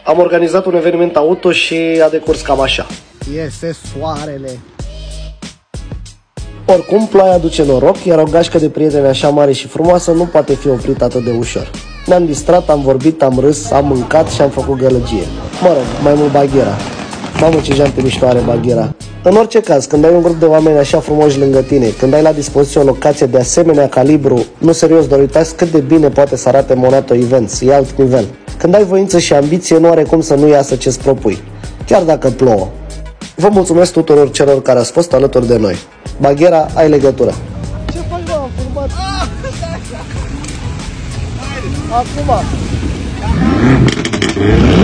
Am organizat un eveniment auto și a decurs cam așa. Iese soarele. Oricum, ploaia aduce noroc, iar o gașcă de prieteni așa mare și frumoasă nu poate fi oprită atât de ușor. Ne-am distrat, am vorbit, am râs, am mâncat și am făcut gălăgie. Mă rog, mai mult Baghera. Mamă, ce jante mișto are Baghera. În orice caz, când ai un grup de oameni așa frumoși lângă tine, când ai la dispoziție o locație de asemenea calibru, nu serios, doar uitați cât de bine poate să arate Monato Events, e alt nivel. Când ai voință și ambiție, nu are cum să nu iasă ce-ți propui, chiar dacă plouă. Vă mulțumesc tuturor celor care ați fost alături de noi. Baghera, ai legătură. Ce faci, mă? Am filmat. Acum.